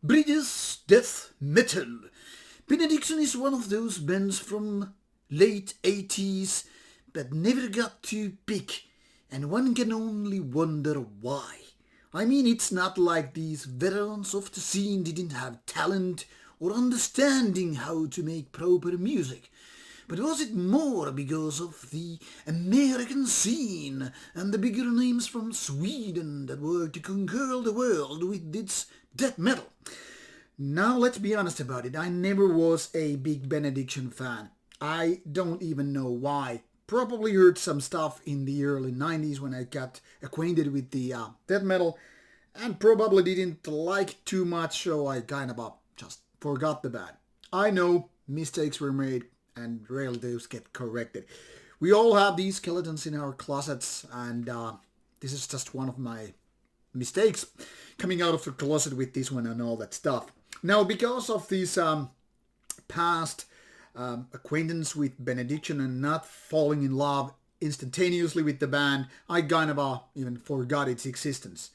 British death metal. Benediction is one of those bands from late 80s that never got too big, and one can only wonder why. I mean, it's not like these veterans of the scene didn't have talent or understanding how to make proper music. But was it more because of the American scene and the bigger names from Sweden that were to conquer the world with its death metal? Now let's be honest about it, I never was a big Benediction fan. I don't even know why. Probably heard some stuff in the early 90s when I got acquainted with the death metal and probably didn't like too much, so I kind of just forgot the band. I know mistakes were made and rarely those get corrected. We all have these skeletons in our closets, and this is just one of my mistakes, coming out of the closet with this one and all that stuff. Now, because of this past acquaintance with Benediction and not falling in love instantaneously with the band, I kind of even forgot its existence.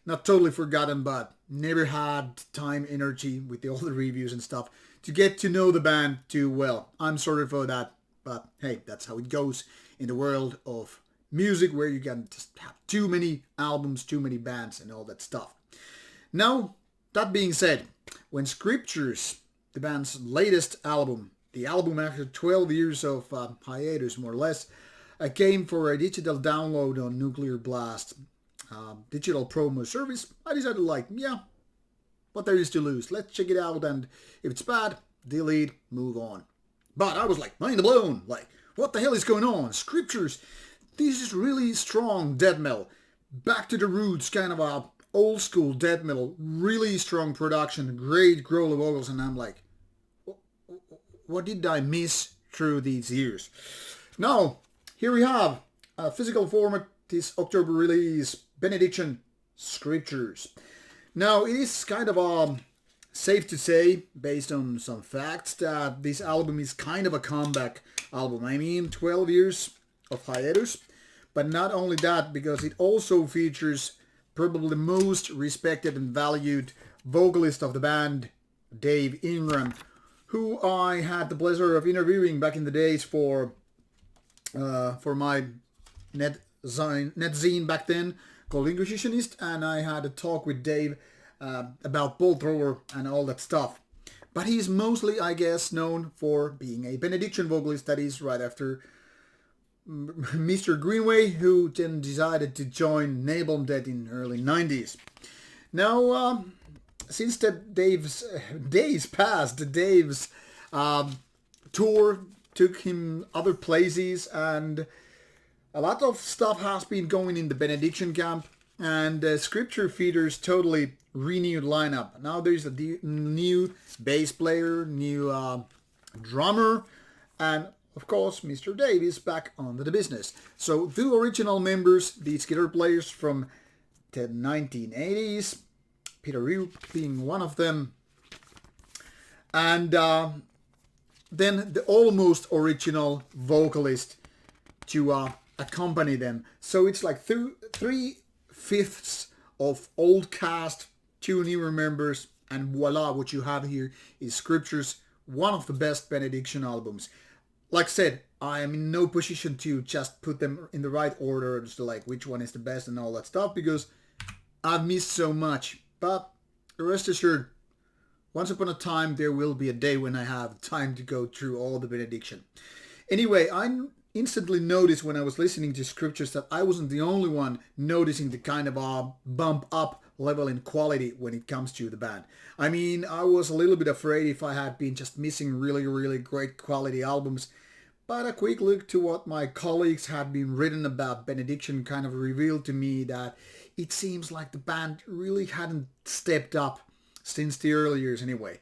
Not totally forgotten, but never had time, energy with all the reviews and stuff to get to know the band too well. I'm sorry for that, but hey, that's how it goes in the world of music, where you can just have too many albums, too many bands and all that stuff. Now, that being said, when Scriptures, the band's latest album, the album after 12 years of hiatus more or less, came for a digital download on Nuclear Blast digital promo service, I decided what there is to lose. Let's check it out, and if it's bad, delete, move on. But I was mind blown. What the hell is going on? Scriptures, this is really strong death metal. Back to the roots, kind of a old school death metal. Really strong production, great growly vocals, and I'm like, what did I miss through these years? Now, here we have a physical format, this October release, Benediction, Scriptures. Now, it is kind of safe to say, based on some facts, that this album is kind of a comeback album. I mean, 12 years of hiatus, but not only that, because it also features probably the most respected and valued vocalist of the band, Dave Ingram, who I had the pleasure of interviewing back in the days for my net zine back then, called Inquisitionist, and I had a talk with Dave about Bolt Thrower and all that stuff. But he's mostly, I guess, known for being a Benediction vocalist, that is right after Mr. Greenway, who then decided to join Napalm Death in early 90s. Now, since Dave's days passed, Dave's tour took him other places, and a lot of stuff has been going in the Benediction camp, and Scripture features totally renewed lineup. Now there's a new bass player, new drummer, and of course Mr. Dave is back onto the business. So two original members, these guitar players from the 1980s, Peter Rue being one of them, and then the almost original vocalist to accompany them. So it's like 3/5 of old cast, two newer members, and voila, what you have here is Scriptures, one of the best Benediction albums. Like I said, I am in no position to just put them in the right order, just which one is the best and all that stuff, because I've missed so much. But rest assured, once upon a time there will be a day when I have time to go through all the Benediction. Anyway, I instantly noticed when I was listening to Scriptures that I wasn't the only one noticing the kind of a bump up level in quality when it comes to the band. I mean, I was a little bit afraid if I had been just missing really, really great quality albums, but a quick look to what my colleagues had been written about Benediction kind of revealed to me that it seems like the band really hadn't stepped up since the early years anyway.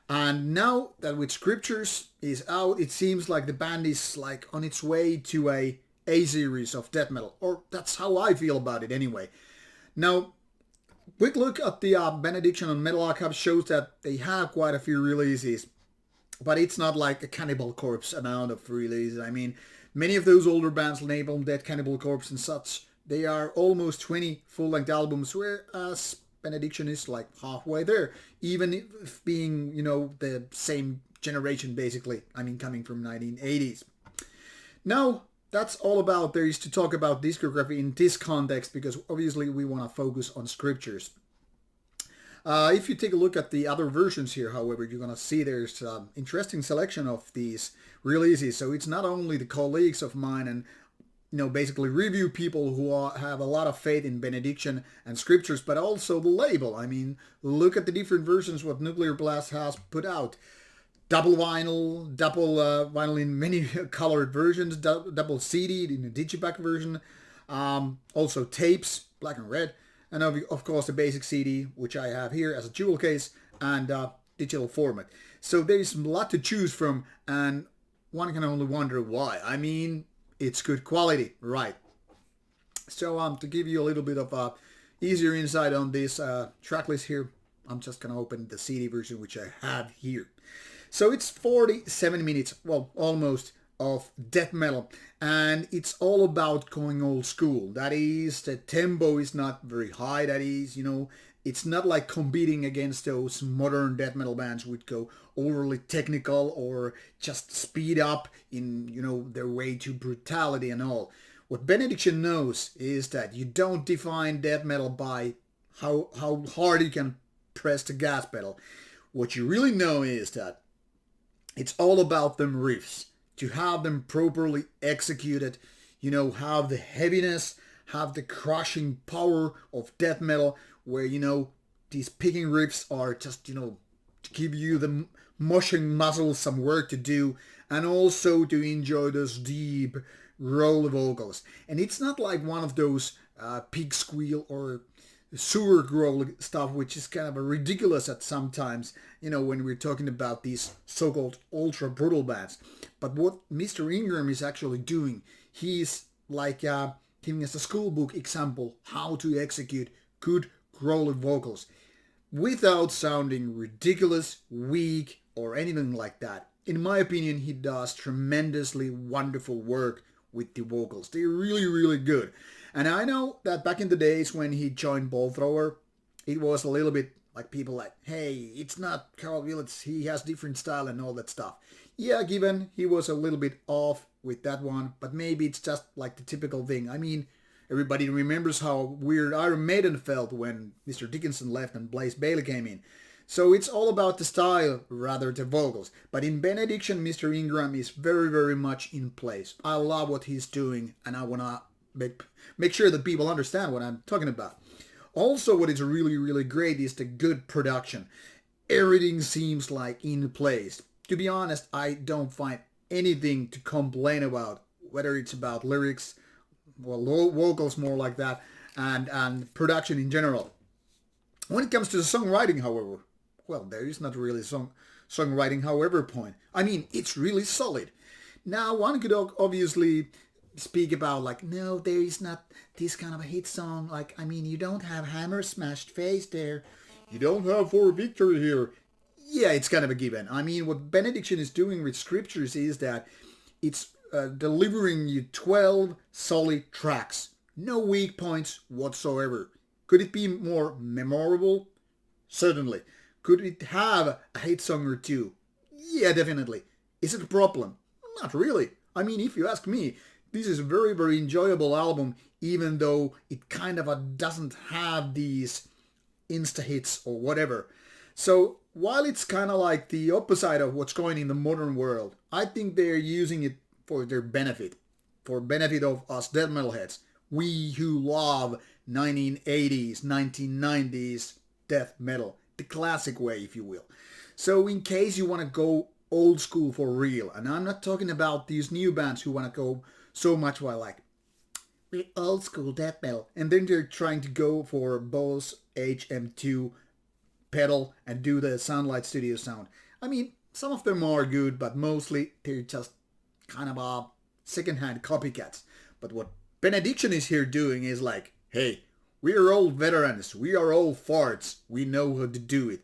And now that with Scriptures is out, it seems like the band is on its way to a series of death metal, or that's how I feel about it anyway. Now, quick look at the Benediction on Metal Archive shows that they have quite a few releases, but it's not like a Cannibal Corpse amount of releases. I mean, many of those older bands, Napalm Death, Cannibal Corpse and such, they are almost 20 full-length albums, whereas Benediction is like halfway there, even if being, the same generation basically. I mean, coming from 1980s. Now, that's all about there is to talk about discography in this context, because obviously we want to focus on scriptures. If you take a look at the other versions here, however, you're going to see there's an interesting selection of these releases. So it's not only the colleagues of mine and basically review people who have a lot of faith in Benediction and scriptures, but also the label. I mean, look at the different versions what Nuclear Blast has put out. Double vinyl in many colored versions, double CD in a digipack version, also tapes, black and red, and of course the basic CD, which I have here as a jewel case, and digital format. So there's a lot to choose from, and one can only wonder why. I mean, it's good quality, right? So to give you a little bit of easier insight on this track list here, I'm just going to open the CD version, which I have here. So it's 47 minutes, well, almost, of death metal, and it's all about going old school. That is, the tempo is not very high. That is, it's not like competing against those modern death metal bands which go overly technical or just speed up in, their way to brutality and all. What Benediction knows is that you don't define death metal by how hard you can press the gas pedal. What you really know is that it's all about them riffs. To have them properly executed, have the heaviness, have the crushing power of death metal, where, these picking riffs are just, to give you the mushing muscles some work to do, and also to enjoy those deep roll vocals. And it's not like one of those pig squeal or sewer growl stuff, which is kind of ridiculous at sometimes, when we're talking about these so-called ultra brutal bands. But what Mr. Ingram is actually doing, he's like giving us a schoolbook example how to execute good growly vocals without sounding ridiculous, weak, or anything like that. In my opinion, he does tremendously wonderful work with the vocals. They're really, really good. And I know that back in the days when he joined Ball Thrower, it was a little bit like people like, hey, it's not Carl Willits, he has different style and all that stuff. Yeah, given he was a little bit off with that one, but maybe it's just like the typical thing. I mean, everybody remembers how weird Iron Maiden felt when Mr. Dickinson left and Blaze Bayley came in. So it's all about the style rather than vocals. But in Benediction, Mr. Ingram is very, very much in place. I love what he's doing, and I want to make sure that people understand what I'm talking about. Also, what is really, really great is the good production. Everything seems like in place. To be honest, I don't find anything to complain about, whether it's about lyrics, well, vocals more like that, and production in general. When it comes to the songwriting, however, well, there is not really songwriting however point. I mean, it's really solid. Now, one could obviously speak about like, no, there is not this kind of a hit song. Like, I mean, you don't have Hammer Smashed Face there. You don't have For Victory here. Yeah, it's kind of a given. I mean, what Benediction is doing with scriptures is that it's delivering you 12 solid tracks. No weak points whatsoever. Could it be more memorable? Certainly. Could it have a hit song or two? Yeah, definitely. Is it a problem? Not really. I mean, if you ask me, this is a very, very enjoyable album, even though it kind of doesn't have these insta-hits or whatever. So, while it's kind of like the opposite of what's going in the modern world, I think they're using it for their benefit. For benefit of us death metalheads. We who love 1980s, 1990s death metal. The classic way, if you will. So in case you want to go old school for real, and I'm not talking about these new bands who want to go so much while like, we're old school death metal, and then they're trying to go for Bose HM2 pedal and do the Soundlight Studio sound. I mean, some of them are good, but mostly they're just kind of second-hand copycats. But what Benediction is here doing is like, hey, we are all veterans, we are all farts, we know how to do it.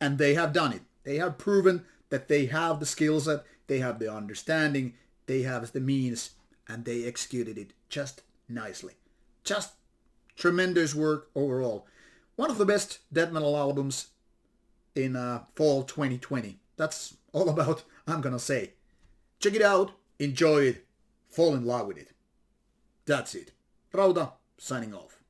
And they have done it. They have proven that they have the skill set, they have the understanding, they have the means, and they executed it just nicely. Just tremendous work overall. one of the best death metal albums in fall 2020. That's all about I'm gonna say. Check it out, enjoy it, fall in love with it. That's it. Rauta, signing off.